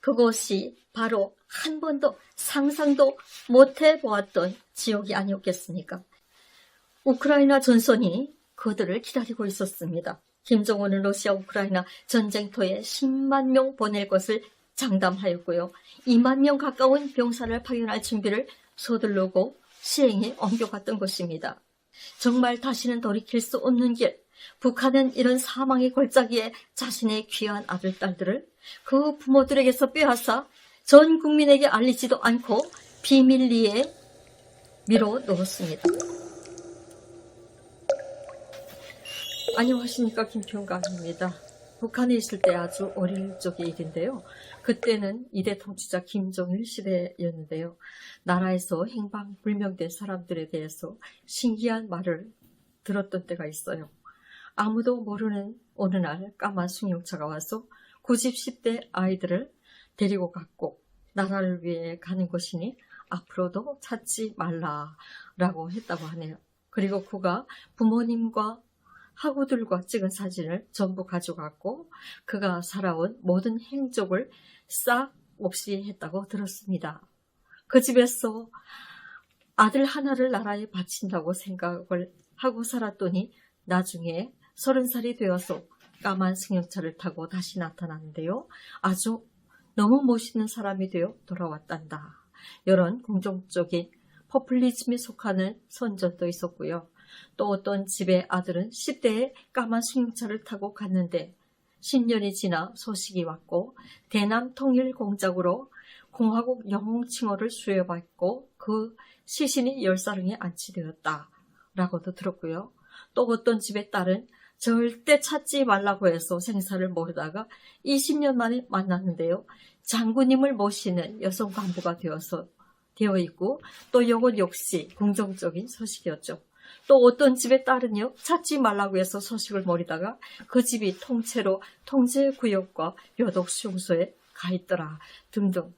그곳이 바로 한 번도 상상도 못해 보았던 지옥이 아니었겠습니까? 우크라이나 전선이 그들을 기다리고 있었습니다. 김정은은 러시아 우크라이나 전쟁터에 10만 명 보낼 것을 장담하였고요. 2만 명 가까운 병사를 파견할 준비를 서두르고 시행에 옮겨갔던 것입니다. 정말 다시는 돌이킬 수 없는 길. 북한은 이런 사망의 골짜기에 자신의 귀한 아들, 딸들을 그 부모들에게서 빼앗아 전 국민에게 알리지도 않고 비밀리에 밀어 넣었습니다. 안녕하십니까, 김평강입니다. 북한에 있을 때 아주 어릴 적의 일인데요. 그때는 이대 통치자 김정일 시대였는데요. 나라에서 행방불명된 사람들에 대해서 신기한 말을 들었던 때가 있어요. 아무도 모르는 어느 날 까만 승용차가 와서 90대 아이들을 데리고 갔고 나라를 위해 가는 것이니 앞으로도 찾지 말라라고 했다고 하네요. 그리고 그가 부모님과 학우들과 찍은 사진을 전부 가져갔고 그가 살아온 모든 행적을 싹 없이 했다고 들었습니다. 그 집에서 아들 하나를 나라에 바친다고 생각을 하고 살았더니 나중에 30살이 되어서 까만 승용차를 타고 다시 나타났는데요. 아주 너무 멋있는 사람이 되어 돌아왔단다. 이런 긍정적인 포퓰리즘에 속하는 선전도 있었고요. 또 어떤 집의 아들은 10대에 까만 승용차를 타고 갔는데 10년이 지나 소식이 왔고 대남 통일 공작으로 공화국 영웅칭호를 수여받고 그 시신이 열사릉에 안치되었다라고도 들었고요. 또 어떤 집의 딸은 절대 찾지 말라고 해서 생사를 모르다가 20년 만에 만났는데요. 장군님을 모시는 여성 간부가 되어 있고 또 이것 역시 긍정적인 소식이었죠. 또 어떤 집의 딸은요, 찾지 말라고 해서 소식을 모르다가 그 집이 통째로 통제구역과 요독수용소에 가 있더라 등등.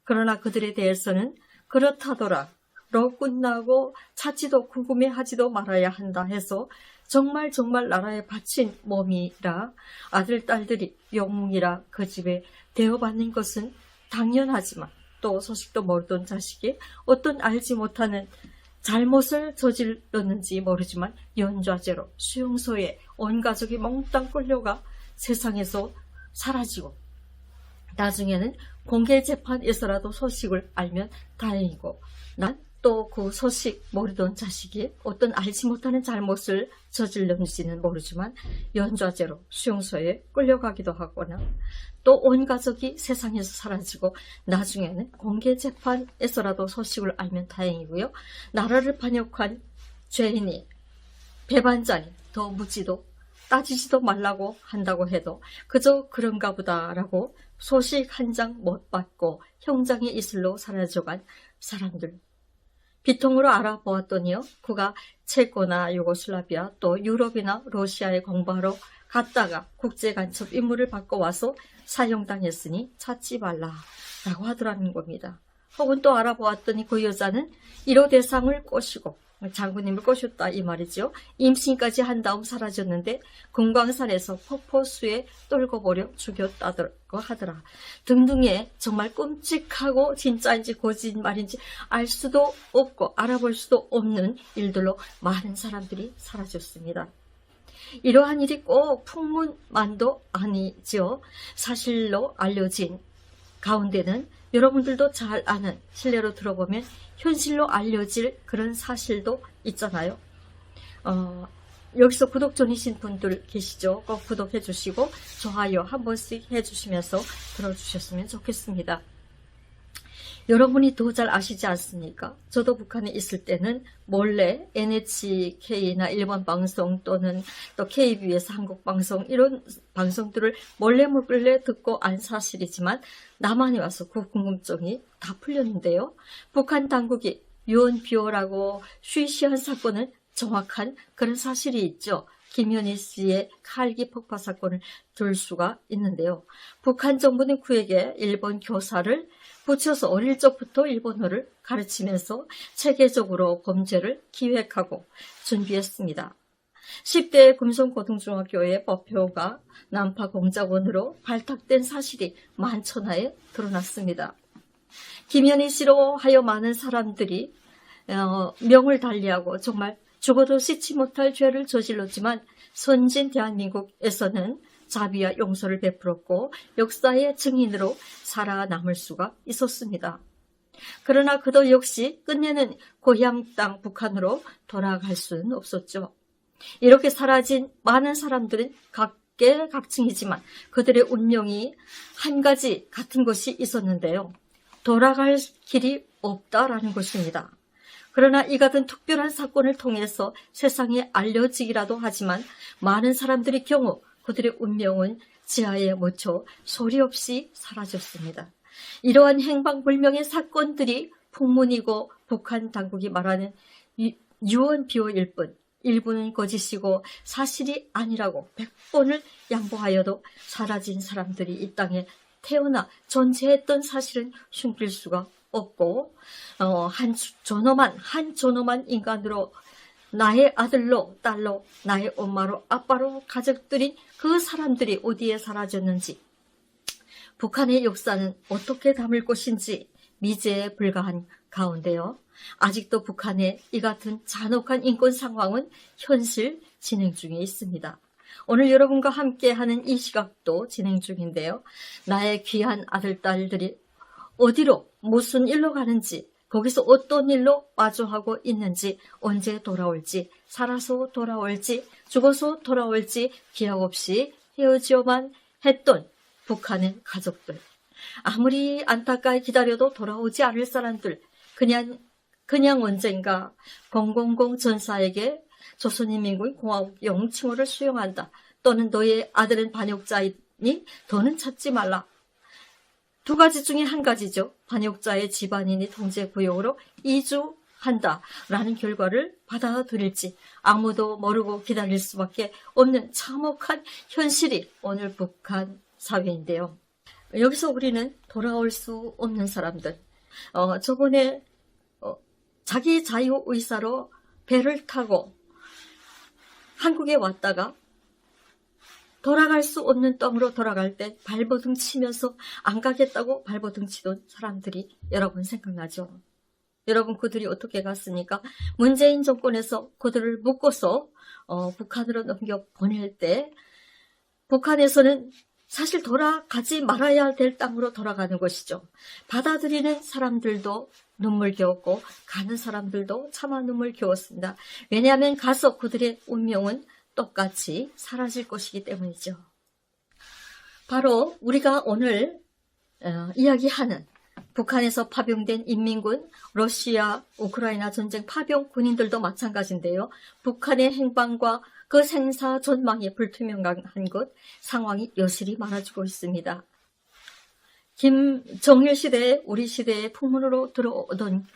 그러나 그들에 대해서는 그렇다더라로 끝나고 찾지도 궁금해하지도 말아야 한다 해서 정말 나라에 바친 몸이라 아들, 딸들이 영웅이라 그 집에 대우받는 것은 당연하지만 또 소식도 모르던 자식이 어떤 알지 못하는 잘못을 저질렀는지 모르지만 연좌제로 수용소에 온 가족이 몽땅 끌려가 세상에서 사라지고 나중에는 공개 재판에서라도 소식을 알면 다행이고 난 또 그 소식 모르던 자식이 어떤 알지 못하는 잘못을 저질렀는지는 모르지만 연좌제로 수용소에 끌려가기도 하거나 또 온 가족이 세상에서 사라지고 나중에는 공개 재판에서라도 소식을 알면 다행이고요. 나라를 반역한 죄인이 배반자니 더 묻지도 따지지도 말라고 한다고 해도 그저 그런가 보다라고 소식 한 장 못 받고 형장의 이슬로 사라져간 사람들. 비통으로 알아보았더니요. 그가 체코나 유고슬라비아 또 유럽이나 러시아에 공부하러 갔다가 국제간첩 임무를 받고 와서 사형당했으니 찾지 말라라고 하더라는 겁니다. 혹은 또 알아보았더니 그 여자는 1호 대상을 꼬시고 장군님을 꼬셨다 이 말이죠. 임신까지 한 다음 사라졌는데 금광산에서 폭포수에 떨고 버려 죽였다고 하더라. 등등의 정말 끔찍하고 진짜인지 거짓말인지 알 수도 없고 알아볼 수도 없는 일들로 많은 사람들이 사라졌습니다. 이러한 일이 꼭 풍문만도 아니죠. 사실로 알려진 가운데는 여러분들도 잘 아는 실례로 들어보면 현실로 알려질 그런 사실도 있잖아요. 여기서 구독 전이신 분들 계시죠? 꼭 구독해 주시고 좋아요 한 번씩 해주시면서 들어주셨으면 좋겠습니다. 여러분이 더 잘 아시지 않습니까? 저도 북한에 있을 때는 몰래 NHK나 일본 방송 또는 또 KBS 한국 방송 이런 방송들을 몰래 듣고 안 사실이지만 남한에 와서 그 궁금증이 다 풀렸는데요. 북한 당국이 유언비어라고 쉬쉬한 사건은 정확한 그런 사실이 있죠. 김현희 씨의 칼기 폭파 사건을 들 수가 있는데요. 북한 정부는 그에게 일본 교사를 붙여서 어릴 적부터 일본어를 가르치면서 체계적으로 범죄를 기획하고 준비했습니다. 10대 금성고등중학교의 법표가 난파공작원으로 발탁된 사실이 만천하에 드러났습니다. 김현희 씨로 하여 많은 사람들이 명을 달리하고 정말 죽어도 씻지 못할 죄를 저질렀지만 선진 대한민국에서는 자비와 용서를 베풀었고 역사의 증인으로 살아남을 수가 있었습니다. 그러나 그도 역시 끝내는 고향 땅 북한으로 돌아갈 수는 없었죠. 이렇게 사라진 많은 사람들은 각계각층이지만 그들의 운명이 한 가지 같은 것이 있었는데요. 돌아갈 길이 없다라는 것입니다. 그러나 이 같은 특별한 사건을 통해서 세상에 알려지기라도 하지만 많은 사람들의 경우 그들의 운명은 지하에 묻혀 소리 없이 사라졌습니다. 이러한 행방불명의 사건들이 풍문이고 북한 당국이 말하는 유언비어일 뿐 일부는 거짓이고 사실이 아니라고 100번을 양보하여도 사라진 사람들이 이 땅에 태어나 존재했던 사실은 숨길 수가 없고 한 존엄한 인간으로 나의 아들로 딸로 나의 엄마로 아빠로 가족들인 그 사람들이 어디에 사라졌는지 북한의 역사는 어떻게 담을 것인지 미제에 불과한 가운데요. 아직도 북한의 이 같은 잔혹한 인권 상황은 현실 진행 중에 있습니다. 오늘 여러분과 함께하는 이 시각도 진행 중인데요. 나의 귀한 아들, 딸들이 어디로 무슨 일로 가는지 거기서 어떤 일로 마주하고 있는지 언제 돌아올지 살아서 돌아올지 죽어서 돌아올지 기약 없이 헤어지어만 했던 북한의 가족들 아무리 안타까이 기다려도 돌아오지 않을 사람들 그냥 언젠가 000 전사에게 조선인민공화국 영칭호를 수용한다. 또는 너의 아들은 반역자이니 더는 찾지 말라. 두 가지 중에 한 가지죠. 반역자의 집안인이 통제구역으로 이주한다라는 결과를 받아들일지 아무도 모르고 기다릴 수밖에 없는 참혹한 현실이 오늘 북한 사회인데요. 여기서 우리는 돌아올 수 없는 사람들 저번에 자기 자유의사로 배를 타고 한국에 왔다가 돌아갈 수 없는 땅으로 돌아갈 때 발버둥 치면서 안 가겠다고 발버둥 치던 사람들이 여러분 생각나죠? 여러분 그들이 어떻게 갔습니까? 문재인 정권에서 그들을 묶어서 북한으로 넘겨 보낼 때 북한에서는 사실 돌아가지 말아야 될 땅으로 돌아가는 것이죠. 받아들이는 사람들도 눈물겨웠고 가는 사람들도 차마 눈물겨웠습니다. 왜냐하면 가서 그들의 운명은 똑같이 사라질 것이기 때문이죠. 바로 우리가 오늘 이야기하는 북한에서 파병된 인민군, 러시아, 우크라이나 전쟁 파병 군인들도 마찬가지인데요. 북한의 행방과 그 생사 전망이 불투명한 것, 상황이 여실히 많아지고 있습니다. 김정일 시대에 우리 시대의 풍문으로 들어오던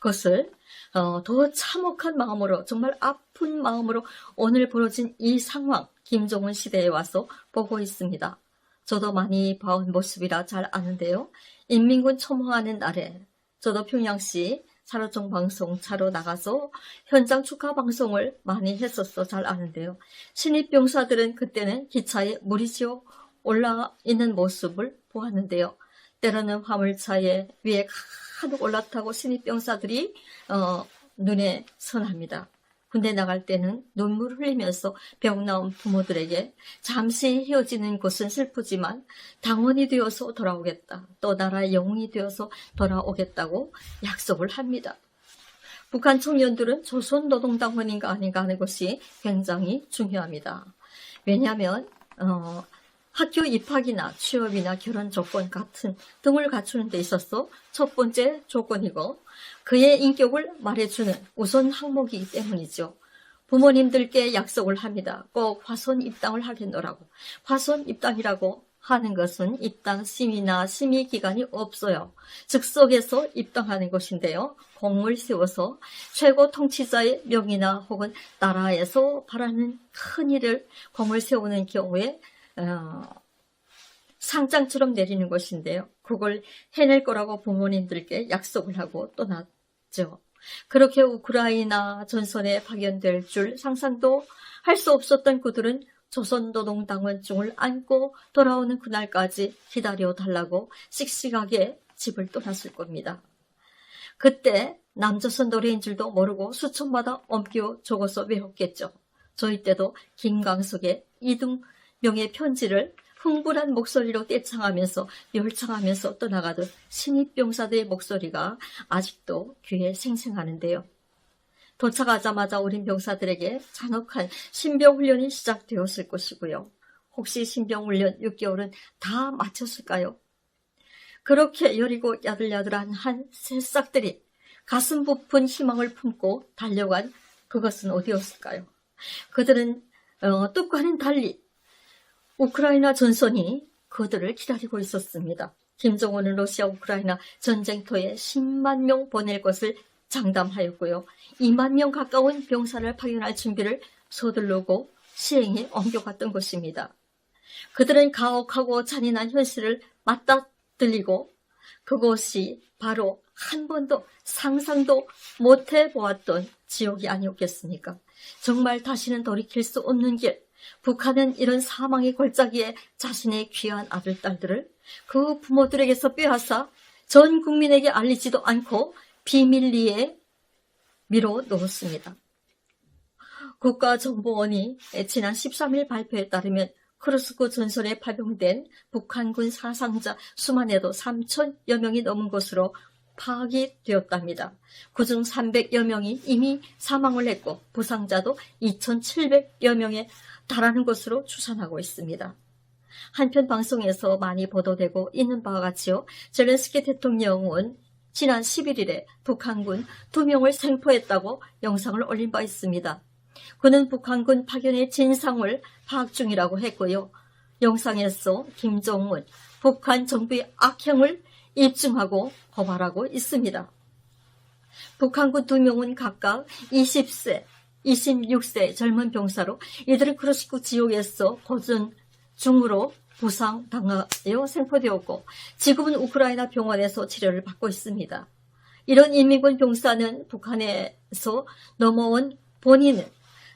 것을 더 참혹한 마음으로 정말 아픈 마음으로 오늘 벌어진 이 상황 김정은 시대에 와서 보고 있습니다. 저도 많이 봐온 모습이라 잘 아는데요. 인민군 초청하는 날에 저도 평양시 산호청 방송 차로 나가서 현장 축하 방송을 많이 했었어 잘 아는데요. 신입병사들은 그때는 기차에 물이 지어 올라 있는 모습을 보았는데요. 때로는 화물차에 위에 가득 올라타고 신입병사들이 눈에 선합니다. 군대 나갈 때는 눈물을 흘리면서 병 나온 부모들에게 잠시 헤어지는 것은 슬프지만 당원이 되어서 돌아오겠다. 또 나라의 영웅이 되어서 돌아오겠다고 약속을 합니다. 북한 청년들은 조선노동당원인가 아닌가 하는 것이 굉장히 중요합니다. 왜냐하면 학교 입학이나 취업이나 결혼 조건 같은 등을 갖추는 데 있어서 첫 번째 조건이고 그의 인격을 말해주는 우선 항목이기 때문이죠. 부모님들께 약속을 합니다. 꼭 화손 입당을 하겠노라고. 화손 입당이라고 하는 것은 입당 심의나 심의 기간이 없어요. 즉석에서 입당하는 것인데요. 공을 세워서 최고 통치자의 명이나 혹은 나라에서 바라는 큰 일을 공을 세우는 경우에 상장처럼 내리는 것인데요. 그걸 해낼 거라고 부모님들께 약속을 하고 떠났죠. 그렇게 우크라이나 전선에 파견될 줄 상상도 할 수 없었던 그들은 조선노동당원증을 안고 돌아오는 그날까지 기다려달라고 씩씩하게 집을 떠났을 겁니다. 그때 남조선 노래인 줄도 모르고 수천마다 옮겨 적어서 외웠겠죠. 저희 때도 김광석의 이등명의 편지를 흥분한 목소리로 떼창하면서 열창하면서 떠나가던 신입병사들의 목소리가 아직도 귀에 생생하는데요. 도착하자마자 어린 병사들에게 잔혹한 신병훈련이 시작되었을 것이고요. 혹시 신병훈련 6개월은 다 마쳤을까요? 그렇게 여리고 야들야들한 한 새싹들이 가슴 부푼 희망을 품고 달려간 그것은 어디였을까요? 그들은 뜻과는 달리 우크라이나 전선이 그들을 기다리고 있었습니다. 김정은은 러시아 우크라이나 전쟁터에 10만 명 보낼 것을 장담하였고요. 2만 명 가까운 병사를 파견할 준비를 서두르고 시행에 옮겨갔던 것입니다. 그들은 가혹하고 잔인한 현실을 맞닥뜨리고 그것이 바로 한 번도 상상도 못해 보았던 지옥이 아니었겠습니까? 정말 다시는 돌이킬 수 없는 길. 북한은 이런 사망의 골짜기에 자신의 귀한 아들, 딸들을 그 부모들에게서 빼앗아 전 국민에게 알리지도 않고 비밀리에 밀어 넣었습니다. 국가정보원이 지난 13일 발표에 따르면 크루스크 전선에 파병된 북한군 사상자 수만 해도 3천여 명이 넘은 것으로 파악이 되었답니다. 그중 300여 명이 이미 사망을 했고 부상자도 2,700여 명에 달하는 것으로 추산하고 있습니다. 한편 방송에서 많이 보도되고 있는 바와 같이요. 젤렌스키 대통령은 지난 11일에 북한군 2명을 생포했다고 영상을 올린 바 있습니다. 그는 북한군 파견의 진상을 파악 중이라고 했고요. 영상에서 김정은 북한 정부의 악행을 입증하고 고발하고 있습니다. 북한군 2명은 각각 20세, 26세 젊은 병사로 이들은 크루스크 지역에서 고전 중으로 부상당하여 생포되었고 지금은 우크라이나 병원에서 치료를 받고 있습니다. 이런 인민군 병사는 북한에서 넘어온 본인은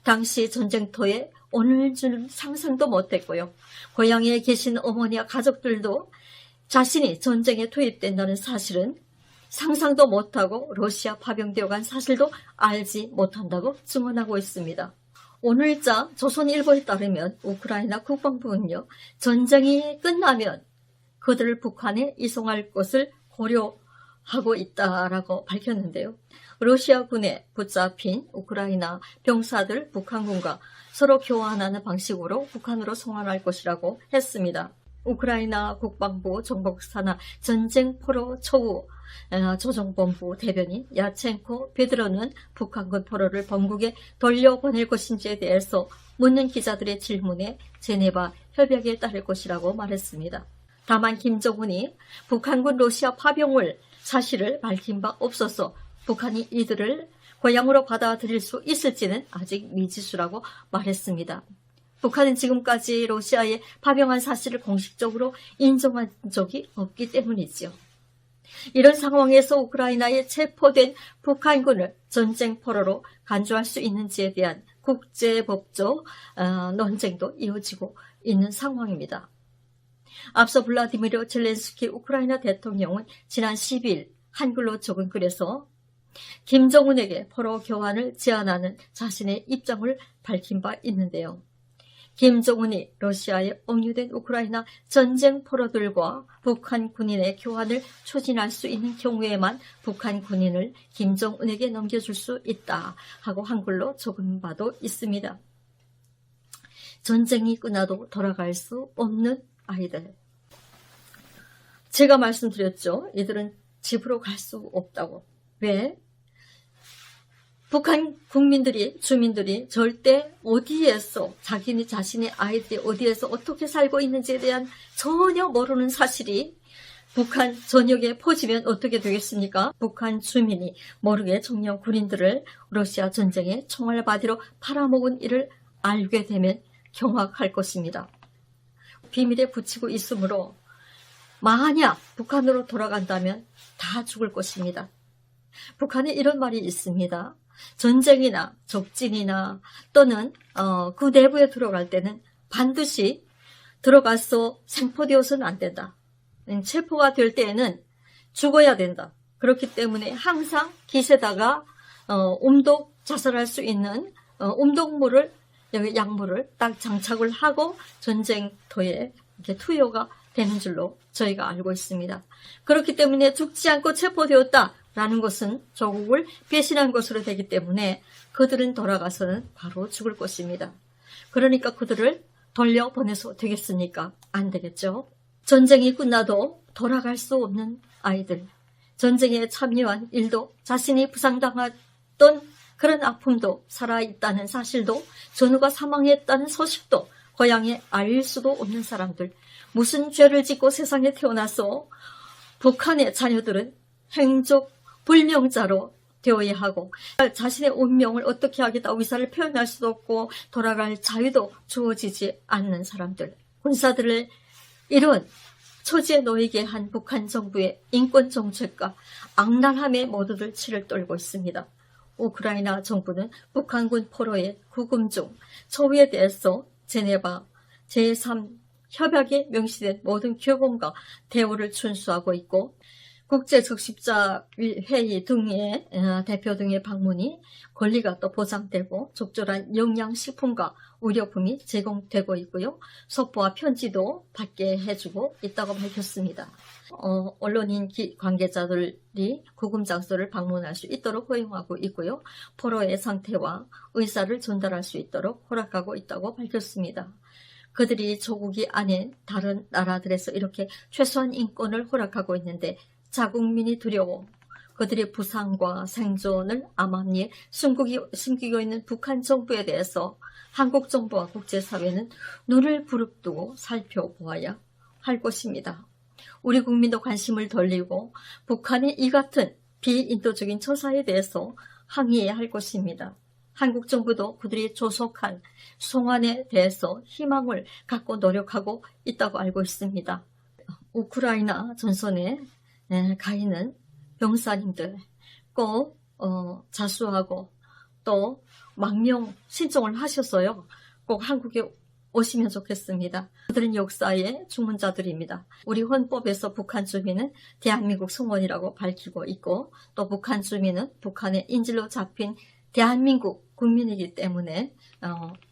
당시 전쟁터에 오늘 줄 상상도 못했고요. 고향에 계신 어머니와 가족들도 자신이 전쟁에 투입된다는 사실은 상상도 못하고 러시아 파병되어 간 사실도 알지 못한다고 증언하고 있습니다. 오늘자 조선일보에 따르면 우크라이나 국방부는요. 전쟁이 끝나면 그들을 북한에 이송할 것을 고려하고 있다라고 밝혔는데요. 러시아군에 붙잡힌 우크라이나 병사들 북한군과 서로 교환하는 방식으로 북한으로 송환할 것이라고 했습니다. 우크라이나 국방부 정복산하 전쟁포로 초우 조정본부 대변인 야첸코 베드로는 북한군 포로를 본국에 돌려보낼 것인지에 대해서 묻는 기자들의 질문에 제네바 협약에 따를 것이라고 말했습니다. 다만 김정은이 북한군 러시아 파병을 사실을 밝힌 바 없어서 북한이 이들을 고향으로 받아들일 수 있을지는 아직 미지수라고 말했습니다. 북한은 지금까지 러시아에 파병한 사실을 공식적으로 인정한 적이 없기 때문이지요. 이런 상황에서 우크라이나에 체포된 북한군을 전쟁 포로로 간주할 수 있는지에 대한 국제법적 논쟁도 이어지고 있는 상황입니다. 앞서 블라디미르 젤렌스키 우크라이나 대통령은 지난 10일 한글로 적은 글에서 김정은에게 포로 교환을 제안하는 자신의 입장을 밝힌 바 있는데요. 김정은이 러시아에 억류된 우크라이나 전쟁 포로들과 북한 군인의 교환을 추진할 수 있는 경우에만 북한 군인을 김정은에게 넘겨줄 수 있다 하고 한글로 적은 바도 있습니다. 전쟁이 끝나도 돌아갈 수 없는 아이들. 제가 말씀드렸죠. 이들은 집으로 갈 수 없다고. 왜? 북한 국민들이, 주민들이 절대 어디에서 자신의 아이들이 어디에서 어떻게 살고 있는지에 대한 전혀 모르는 사실이 북한 전역에 퍼지면 어떻게 되겠습니까? 북한 주민이 모르게 청년 군인들을 러시아 전쟁에 총알바디로 팔아먹은 일을 알게 되면 경악할 것입니다. 비밀에 붙이고 있으므로 만약 북한으로 돌아간다면 다 죽을 것입니다. 북한에 이런 말이 있습니다. 전쟁이나 적진이나 또는 그 내부에 들어갈 때는 반드시 들어가서 생포되어서는 안 된다. 체포가 될 때에는 죽어야 된다. 그렇기 때문에 항상 기세다가 음독 자살할 수 있는 음독물을 여기 약물을 딱 장착을 하고 전쟁터에 이렇게 투여가 되는 줄로 저희가 알고 있습니다. 그렇기 때문에 죽지 않고 체포되었다라는 것은 조국을 배신한 것으로 되기 때문에 그들은 돌아가서는 바로 죽을 것입니다. 그러니까 그들을 돌려보내서 되겠습니까? 안 되겠죠. 전쟁이 끝나도 돌아갈 수 없는 아이들, 전쟁에 참여한 일도 자신이 부상당했던 그런 아픔도 살아있다는 사실도 전우가 사망했다는 소식도 고향에 알릴 수도 없는 사람들, 무슨 죄를 짓고 세상에 태어나서 북한의 자녀들은 행적 불명자로 되어야 하고 자신의 운명을 어떻게 하겠다 의사를 표현할 수도 없고 돌아갈 자유도 주어지지 않는 사람들, 군사들을 이런 처지에 놓이게 한 북한 정부의 인권 정책과 악랄함에 모두들 치를 떨고 있습니다. 우크라이나 정부는 북한군 포로의 구금 중 처우에 대해서 제네바 제3 협약에 명시된 모든 규범과 대우를 준수하고 있고 국제적십자회의 등의 대표 등의 방문이 권리가 또 보장되고 적절한 영양식품과 의료품이 제공되고 있고요. 속보와 편지도 받게 해주고 있다고 밝혔습니다. 언론인 관계자들이 구금 장소를 방문할 수 있도록 허용하고 있고요. 포로의 상태와 의사를 전달할 수 있도록 허락하고 있다고 밝혔습니다. 그들이 조국이 아닌 다른 나라들에서 이렇게 최소한 인권을 허락하고 있는데 자국민이 두려워 그들의 부상과 생존을 암암리에 숨기고 있는 북한 정부에 대해서 한국 정부와 국제사회는 눈을 부릅뜨고 살펴보아야 할 것입니다. 우리 국민도 관심을 돌리고 북한의 이 같은 비인도적인 처사에 대해서 항의해야 할 것입니다. 한국 정부도 그들이 조속한 송환에 대해서 희망을 갖고 노력하고 있다고 알고 있습니다. 우크라이나 전선에 가 있는 병사님들 꼭 자수하고 또 망명 신청을 하셔서요. 꼭 한국에 오시면 좋겠습니다. 그들은 역사의 주문자들입니다. 우리 헌법에서 북한 주민은 대한민국 성원이라고 밝히고 있고 또 북한 주민은 북한의 인질로 잡힌 대한민국 국민이기 때문에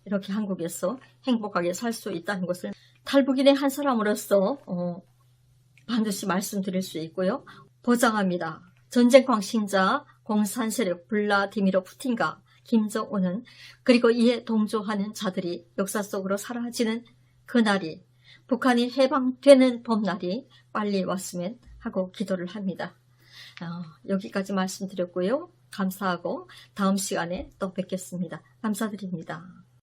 이렇게 한국에서 행복하게 살 수 있다는 것을 탈북인의 한 사람으로서 반드시 말씀드릴 수 있고요. 보장합니다. 전쟁 광신자 공산 세력 블라디미르 푸틴과 김정은은 그리고 이에 동조하는 자들이 역사 속으로 사라지는 그날이 북한이 해방되는 봄날이 빨리 왔으면 하고 기도를 합니다. 여기까지 말씀드렸고요. 감사하고 다음 시간에 또 뵙겠습니다. 감사드립니다.